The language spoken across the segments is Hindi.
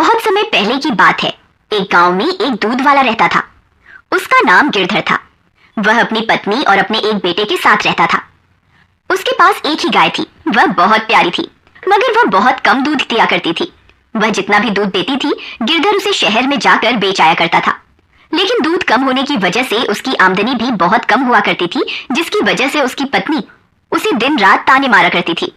बहुत समय पहले की बात है। एक गांव में एक दूध वाला रहता था। उसका नाम गिरधर था। वह अपनी पत्नी और अपने एक बेटे के साथ रहता था। उसके पास एक ही गाय थी। वह बहुत प्यारी थी, मगर वह बहुत कम दूध दिया करती थी। वह जितना भी दूध देती थी, गिरधर उसे शहर में जाकर बेच आया करता था। लेकिन दूध कम होने की वजह से उसकी आमदनी भी बहुत कम हुआ करती थी, जिसकी वजह से उसकी पत्नी उसे दिन रात ताने मारा करती थी।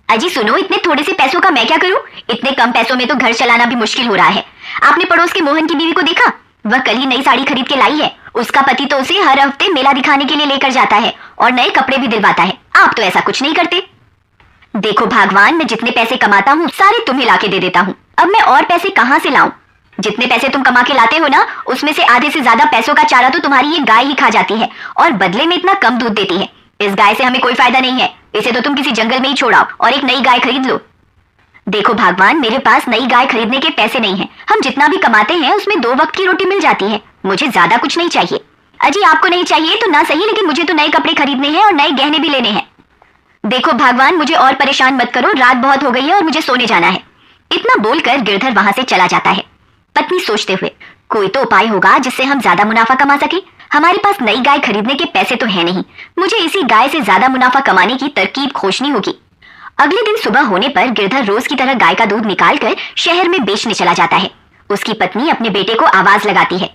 अजी सुनो, इतने थोड़े से पैसों का मैं क्या करूं? इतने कम पैसों में तो घर चलाना भी मुश्किल हो रहा है। आपने पड़ोस के मोहन की बीवी को देखा? वह कल ही नई साड़ी खरीद के लाई है। उसका पति तो उसे हर हफ्ते मेला दिखाने के लिए लेकर जाता है और नए कपड़े भी दिलवाता है। आप तो ऐसा कुछ नहीं करते। देखो भगवान, मैं जितने पैसे कमाता हूँ सारे तुम्हें लाके दे देता हूँ। अब मैं और पैसे कहाँ से लाऊं? जितने पैसे तुम कमा के लाते हो ना, उसमें से आधे से ज्यादा पैसों का चारा तो तुम्हारी ये गाय ही खा जाती है और बदले में इतना कम दूध देती है। इस गाय से हमें कोई फायदा नहीं है। इसे तो तुम किसी जंगल में ही छोड़ाओ और एक नई गाय खरीद लो। देखो भगवान, मेरे पास नई गाय खरीदने के पैसे नहीं हैं। हम जितना भी कमाते हैं उसमें 2 वक्त की रोटी मिल जाती है। मुझे ज्यादा कुछ नहीं चाहिए। अजी आपको नहीं चाहिए तो ना सही, लेकिन मुझे तो नए कपड़े खरीदने हैं और नए गहने भी लेने हैं। देखो भगवान, मुझे और परेशान मत करो। रात बहुत हो गई है और मुझे सोने जाना है। इतना बोलकर गिरधर वहां से चला जाता है। पत्नी सोचते हुए, कोई तो उपाय होगा जिससे हम ज्यादा मुनाफा कमा सके। हमारे पास नई गाय खरीदने के पैसे तो है नहीं। मुझे इसी गाय से ज्यादा मुनाफा कमाने की तरकीब खोजनी होगी। अगले दिन सुबह होने पर गिरधर रोज की तरह गाय का दूध निकालकर शहर में बेचने चला जाता है। उसकी पत्नी अपने बेटे को आवाज लगाती है,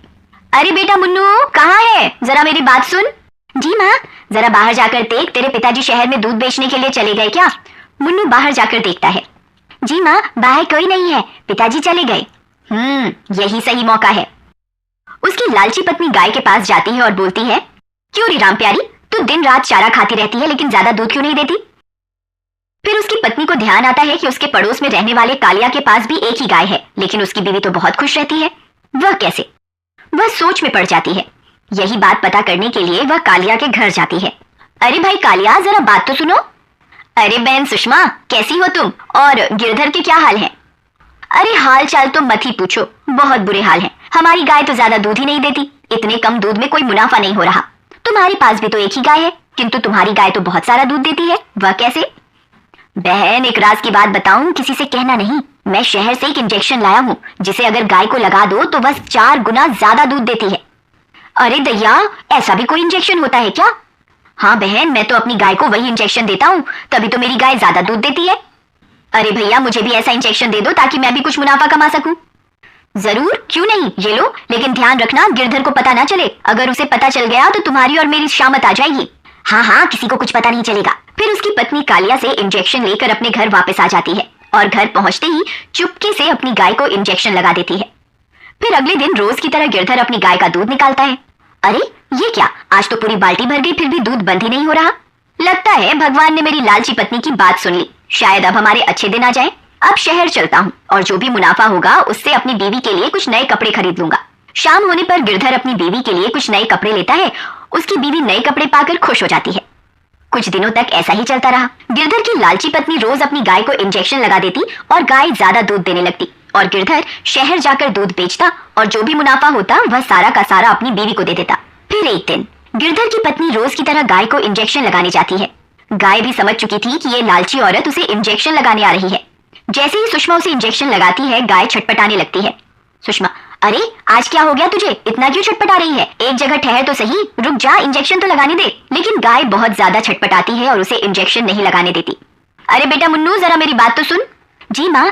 अरे बेटा मुन्नू, कहाँ है? जरा मेरी बात सुन। जी माँ। जरा बाहर जाकर देख, तेरे पिताजी शहर में दूध बेचने के लिए चले गए क्या? मुन्नू बाहर जाकर देखता है। जी माँ, बाहर कोई नहीं है, पिताजी चले गए। यही सही मौका है। उसकी लालची पत्नी गाय के पास जाती है और बोलती है, क्यों रे राम प्यारी, तू दिन रात चारा खाती रहती है लेकिन ज्यादा दूध क्यों नहीं देती? फिर उसकी पत्नी को ध्यान आता है कि उसके पड़ोस में रहने वाले कालिया के पास भी एक ही गाय है, लेकिन उसकी बीवी तो बहुत खुश रहती है। वह कैसे? वह सोच में पड़ जाती है। यही बात पता करने के लिए वह कालिया के घर जाती है। अरे भाई कालिया, जरा बात तो सुनो। अरे बहन सुषमा, कैसी हो तुम? और गिरधर के क्या हाल है? अरे हाल चाल तो मत ही पूछो, बहुत बुरे हाल हैं। हमारी गाय तो ज्यादा दूध ही नहीं देती। इतने कम दूध में कोई मुनाफा नहीं हो रहा। तुम्हारे पास भी तो एक ही गाय है, किंतु तुम्हारी गाय तो बहुत सारा दूध देती है। वह कैसे? बहन, एक राज की बात बताऊं, किसी से कहना नहीं। मैं शहर से एक इंजेक्शन लाया हूँ, जिसे अगर गाय को लगा दो तो बस 4 गुना ज्यादा दूध देती है। अरे दैया, ऐसा भी कोई इंजेक्शन होता है क्या? हाँ बहन, मैं तो अपनी गाय को वही इंजेक्शन देता हूँ, तभी तो मेरी गाय ज्यादा दूध देती है। अरे भैया, मुझे भी ऐसा इंजेक्शन दे दो ताकि मैं भी कुछ मुनाफा कमा सकूं। जरूर, क्यों नहीं, ये लो। लेकिन ध्यान रखना, गिरधर को पता ना चले। अगर उसे पता चल गया तो तुम्हारी और मेरी शामत आ जाएगी। हाँ हाँ, किसी को कुछ पता नहीं चलेगा। फिर उसकी पत्नी कालिया से इंजेक्शन लेकर अपने घर वापस आ जाती है और घर पहुंचते ही चुपके से अपनी गाय को इंजेक्शन लगा देती है। फिर अगले दिन रोज की तरह गिरधर अपनी गाय का दूध निकालता है। अरे ये क्या, आज तो पूरी बाल्टी भर गई, फिर भी दूध बंद ही नहीं हो रहा। लगता है भगवान ने मेरी लालची पत्नी की बात सुन ली। शायद अब हमारे अच्छे दिन आ जाए। अब शहर चलता हूँ और जो भी मुनाफा होगा उससे अपनी बीवी के लिए कुछ नए कपड़े खरीद लूंगा। शाम होने पर गिरधर अपनी बीवी के लिए कुछ नए कपड़े लेता है। उसकी बीवी नए कपड़े पाकर खुश हो जाती है। कुछ दिनों तक ऐसा ही चलता रहा। गिरधर की लालची पत्नी रोज अपनी गाय को इंजेक्शन लगा देती और गाय ज्यादा दूध देने लगती और गिरधर शहर जाकर दूध बेचता और जो भी मुनाफा होता वह सारा का सारा अपनी बीवी को दे देता। फिर एक दिन गिरधर की पत्नी रोज की तरह गाय को इंजेक्शन लगाने जाती है। गाय भी समझ चुकी थी कि ये लालची औरत उसे इंजेक्शन लगाने आ रही है। जैसे ही सुषमा उसे इंजेक्शन लगाती है, गाय छटपटाने लगती है। सुषमा, अरे आज क्या हो गया तुझे? इतना क्यों छटपटा रही है? एक जगह ठहर तो सही, रुक जा, इंजेक्शन तो लगाने दे। लेकिन गाय बहुत ज्यादा छटपटाती है और उसे इंजेक्शन नहीं लगाने देती। अरे बेटा मुन्नू, जरा मेरी बात तो सुन। जी माँ।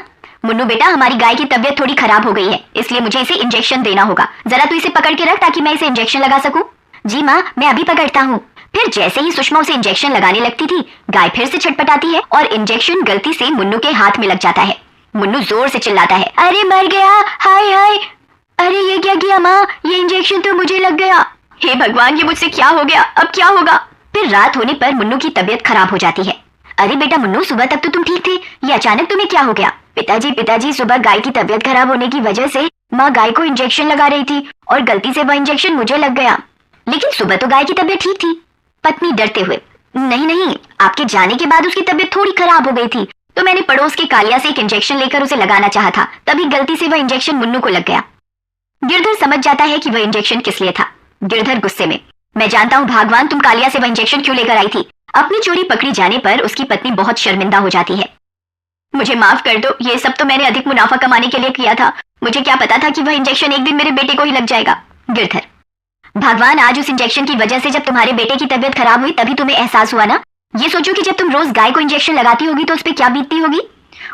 मुन्नू बेटा, हमारी गाय की तबीयत थोड़ी खराब हो गई है, इसलिए मुझे इसे इंजेक्शन देना होगा। जरा तू इसे पकड़ के रख ताकि मैं इसे इंजेक्शन लगा सकूं। जी माँ, मैं अभी पकड़ता हूँ। फिर जैसे ही सुषमा उसे इंजेक्शन लगाने लगती थी, गाय फिर से छटपटाती है और इंजेक्शन गलती से मुन्नू के हाथ में लग जाता है। मुन्नू जोर से चिल्लाता है, अरे मर गया, हाय हाय। अरे ये क्या किया माँ? ये इंजेक्शन तो मुझे लग गया। हे भगवान, ये मुझसे क्या हो गया? अब क्या होगा? फिर रात होने पर मुन्नू की तबीयत खराब हो जाती है। अरे बेटा मुन्नू, सुबह तक तो तुम ठीक थे, ये अचानक तुम्हें क्या हो गया? पिताजी, सुबह गाय की तबीयत खराब होने की वजह से माँ गाय को इंजेक्शन लगा रही थी और गलती से वह इंजेक्शन मुझे लग गया। लेकिन सुबह तो गाय की तबीयत ठीक थी। पत्नी डरते हुए, नहीं, आपके जाने के बाद उसकी तबीयत थोड़ी खराब हो गई थी, तो मैंने पड़ोस के कालिया से एक इंजेक्शन लेकर उसे लगाना चाहा था, तभी गलती से वह इंजेक्शन मुन्नू को लग गया। गिरधर समझ जाता है कि वह इंजेक्शन किस लिए था। गिरधर गुस्से में, मैं जानता हूँ भगवान, तुम कालिया से वह इंजेक्शन क्यों लेकर आई थी। अपनी चोरी पकड़ी जाने पर उसकी पत्नी बहुत शर्मिंदा हो जाती है। मुझे माफ कर दो, ये सब तो मैंने अधिक मुनाफा कमाने के लिए किया था। मुझे क्या पता था कि वह इंजेक्शन एक दिन मेरे बेटे को ही लग जाएगा। गिरधर, भगवान, आज उस इंजेक्शन की वजह से जब तुम्हारे बेटे की तबीयत खराब हुई तभी तुम्हें एहसास हुआ ना। ये सोचो कि जब तुम रोज गाय को इंजेक्शन लगाती होगी तो उस पर क्या बीतती होगी,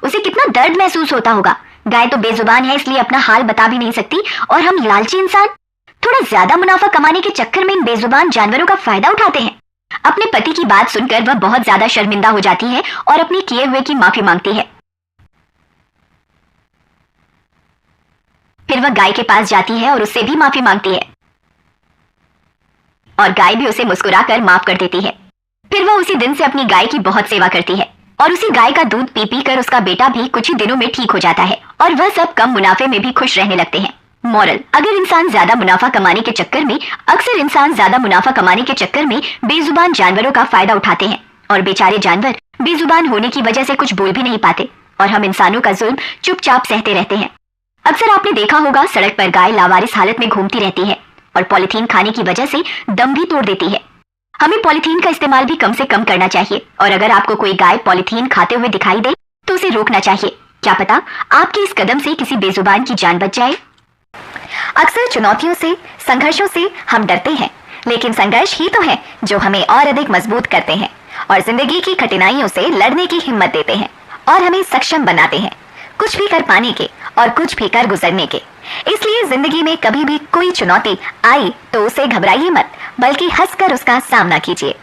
उसे कितना दर्द महसूस होता होगा। गाय तो बेजुबान है, इसलिए अपना हाल बता भी नहीं सकती, और हम लालची इंसान थोड़ा ज्यादा मुनाफा कमाने के चक्कर में इन बेजुबान जानवरों का फायदा उठाते हैं। अपने पति की बात सुनकर वह बहुत ज्यादा शर्मिंदा हो जाती है और अपने किए हुए की माफी मांगती है। फिर वह गाय के पास जाती है और उससे भी माफी मांगती है, और गाय भी उसे मुस्कुराकर माफ कर देती है। फिर वह उसी दिन से अपनी गाय की बहुत सेवा करती है, और उसी गाय का दूध पी पी कर उसका बेटा भी कुछ ही दिनों में ठीक हो जाता है, और वह सब कम मुनाफे में भी खुश रहने लगते हैं। मॉरल, अगर इंसान ज्यादा मुनाफा कमाने के चक्कर में अक्सर इंसान ज्यादा मुनाफा कमाने के चक्कर में बेजुबान जानवरों का फायदा उठाते हैं, और बेचारे जानवर बेजुबान होने की वजह से कुछ बोल भी नहीं पाते, और हम इंसानों का जुल्म चुपचाप सहते रहते हैं। अक्सर आपने देखा होगा, सड़क पर गाय लावारिस हालत में घूमती रहती है और पॉलिथीन खाने की वजह से दम भी तोड़ देती है। हमें पॉलिथीन का इस्तेमाल भी कम से कम करना चाहिए, और अगर आपको कोई गाय पॉलिथीन खाते हुए दिखाई दे तो उसे रोकना चाहिए। क्या पता आपके इस कदम से किसी बेजुबान की जान बच जाए। अक्सर चुनौतियों से, संघर्षों से हम डरते हैं, लेकिन संघर्ष ही तो है जो हमें और अधिक मजबूत करते हैं और जिंदगी की कठिनाइयों से लड़ने की हिम्मत देते हैं और हमें सक्षम बनाते हैं, कुछ भी कर पाने के और कुछ भी कर गुजरने के। इसलिए जिंदगी में कभी भी कोई चुनौती आई तो उसे घबराइए मत, बल्कि हंसकर उसका सामना कीजिए।